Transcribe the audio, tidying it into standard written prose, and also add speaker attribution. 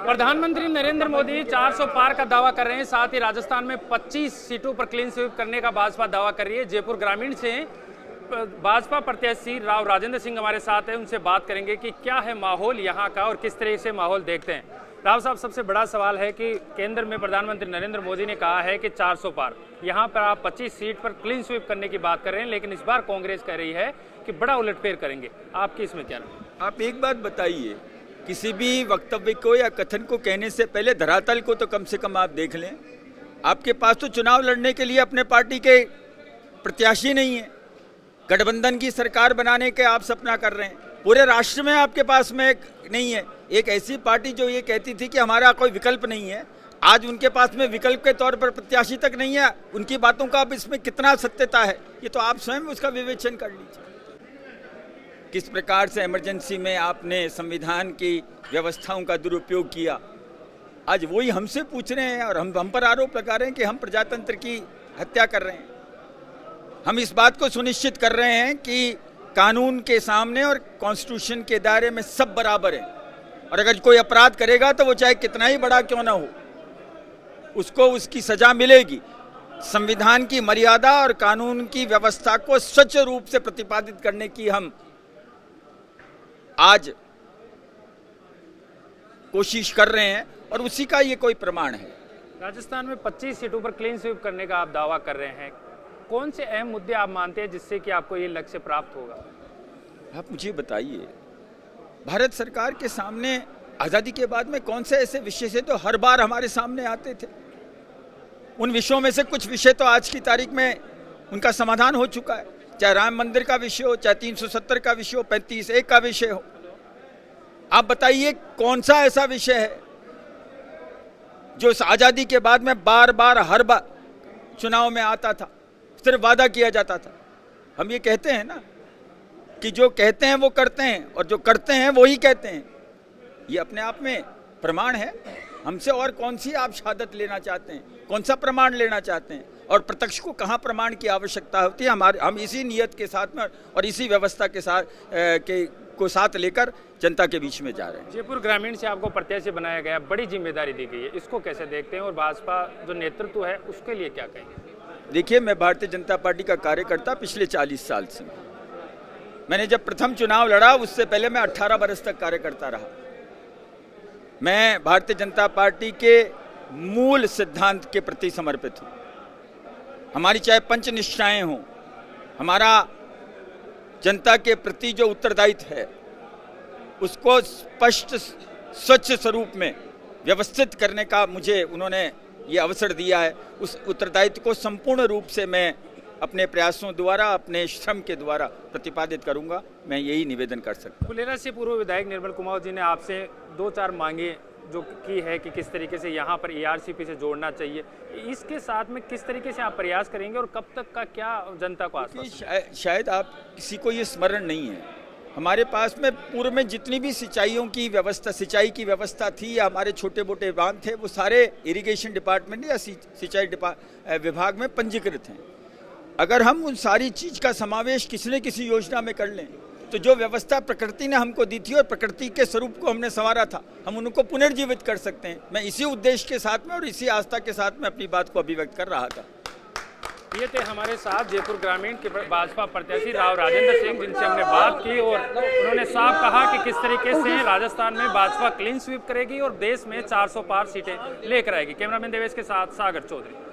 Speaker 1: प्रधानमंत्री नरेंद्र मोदी 400 पार का दावा कर रहे हैं। साथ ही राजस्थान में 25 सीटों पर क्लीन स्वीप करने का भाजपा दावा कर रही है। जयपुर ग्रामीण से भाजपा प्रत्याशी राव राजेंद्र सिंह हमारे साथ हैं, उनसे बात करेंगे कि क्या है माहौल यहाँ का और किस तरह से माहौल देखते हैं। राव साहब, सबसे बड़ा सवाल है कि केंद्र में प्रधानमंत्री नरेंद्र मोदी ने कहा है कि 400 पार, यहाँ पर आप 25 सीट पर क्लीन स्वीप करने की बात कर रहे हैं, लेकिन इस बार कांग्रेस कह रही है कि बड़ा उलटफेर करेंगे। आपकी इसमें क्या राय?
Speaker 2: आप एक बात बताइए, किसी भी वक्तव्य को या कथन को कहने से पहले धरातल को तो कम से कम आप देख लें। आपके पास तो चुनाव लड़ने के लिए अपने पार्टी के प्रत्याशी नहीं है, गठबंधन की सरकार बनाने के आप सपना कर रहे हैं। पूरे राष्ट्र में आपके पास में एक नहीं है, एक ऐसी पार्टी जो ये कहती थी कि हमारा कोई विकल्प नहीं है, आज उनके पास में विकल्प के तौर पर प्रत्याशी तक नहीं है। उनकी बातों का अब इसमें कितना सत्यता है, ये तो आप स्वयं उसका विवेचन कर लीजिए। किस प्रकार से इमरजेंसी में आपने संविधान की व्यवस्थाओं का दुरुपयोग किया, आज वही हमसे पूछ रहे हैं और हम पर आरोप लगा रहे हैं कि हम प्रजातंत्र की हत्या कर रहे हैं। हम इस बात को सुनिश्चित कर रहे हैं कि कानून के सामने और कॉन्स्टिट्यूशन के दायरे में सब बराबर हैं, और अगर कोई अपराध करेगा तो वो चाहे कितना ही बड़ा क्यों ना हो, उसको उसकी सजा मिलेगी। संविधान की मर्यादा और कानून की व्यवस्था को सच्च रूप से प्रतिपादित करने की हम आज कोशिश कर रहे हैं और उसी का ये कोई प्रमाण है।
Speaker 1: राजस्थान में 25 सीटों पर क्लीन स्वीप करने का आप दावा कर रहे हैं, कौन से अहम मुद्दे आप मानते हैं जिससे कि आपको ये लक्ष्य प्राप्त होगा?
Speaker 2: आप मुझे बताइए, भारत सरकार के सामने आज़ादी के बाद में कौन से ऐसे विषय थे तो हर बार हमारे सामने आते थे? उन विषयों में से कुछ विषय तो आज की तारीख में उनका समाधान हो चुका है, चाहे राम मंदिर का विषय हो, चाहे 370 का विषय हो, 35(1) का विषय हो। आप बताइए कौन सा ऐसा विषय है जो इस आज़ादी के बाद में बार बार हर बार चुनाव में आता था, सिर्फ वादा किया जाता था। हम ये कहते हैं ना कि जो कहते हैं वो करते हैं और जो करते हैं वो ही कहते हैं, ये अपने आप में प्रमाण है। हमसे और कौन सी आप शहादत लेना चाहते हैं, कौन सा प्रमाण लेना चाहते हैं? और प्रत्यक्ष को कहाँ प्रमाण की आवश्यकता होती है? हम इसी नियत के साथ में और इसी व्यवस्था के साथ को साथ लेकर जनता के बीच में जा रहे हैं।
Speaker 1: जयपुर ग्रामीण से आपको प्रत्याशी बनाया गया, बड़ी जिम्मेदारी दी गई है, इसको कैसे देखते हैं और भाजपा जो नेतृत्व है उसके लिए क्या कहेंगे?
Speaker 2: देखिए, मैं भारतीय जनता पार्टी का कार्यकर्ता पिछले 40 साल से। मैंने जब प्रथम चुनाव लड़ा उससे पहले मैं 18 बरस तक कार्यकर्ता रहा। मैं भारतीय जनता पार्टी के मूल सिद्धांत के प्रति समर्पित हूँ। हमारी चाहे पंच निष्ठाएं हों, हमारा जनता के प्रति जो उत्तरदायित्व है उसको स्पष्ट स्वच्छ स्वरूप में व्यवस्थित करने का मुझे उन्होंने ये अवसर दिया है। उस उत्तरदायित्व को संपूर्ण रूप से मैं अपने प्रयासों द्वारा, अपने श्रम के द्वारा प्रतिपादित करूंगा। मैं यही निवेदन कर सकता हूं।
Speaker 1: फुलेरा से पूर्व विधायक निर्मल कुमार जी ने आपसे 2-4 मांगे जो की है कि किस तरीके से यहाँ पर ERCP से जोड़ना चाहिए, इसके साथ में किस तरीके से आप प्रयास करेंगे और कब तक का क्या जनता को आश्वासन?
Speaker 2: शायद आप किसी को ये स्मरण नहीं है, हमारे पास में पूर्व में जितनी भी सिंचाई की व्यवस्था थी या हमारे छोटे मोटे बांध थे, वो सारे इरिगेशन डिपार्टमेंट या सिंचाई विभाग में पंजीकृत हैं। अगर हम उन सारी चीज का समावेश किसी न किसी योजना में कर लें तो जो व्यवस्था प्रकृति ने हमको दी थी और प्रकृति के स्वरूप को हमने संवारा था, हम उनको पुनर्जीवित कर सकते हैं। मैं इसी उद्देश्य के साथ में और इसी आस्था के साथ में अपनी बात को अभिव्यक्त कर रहा था।
Speaker 1: ये थे हमारे साथ जयपुर ग्रामीण के भाजपा प्रत्याशी राव राजेंद्र सिंह, जिनसे हमने बात की और उन्होंने साफ कहा कि किस तरीके से राजस्थान में भाजपा क्लीन स्वीप करेगी और देश में 400 पार सीटें लेकर आएगी। कैमरामैन देवेश के साथ सागर चौधरी।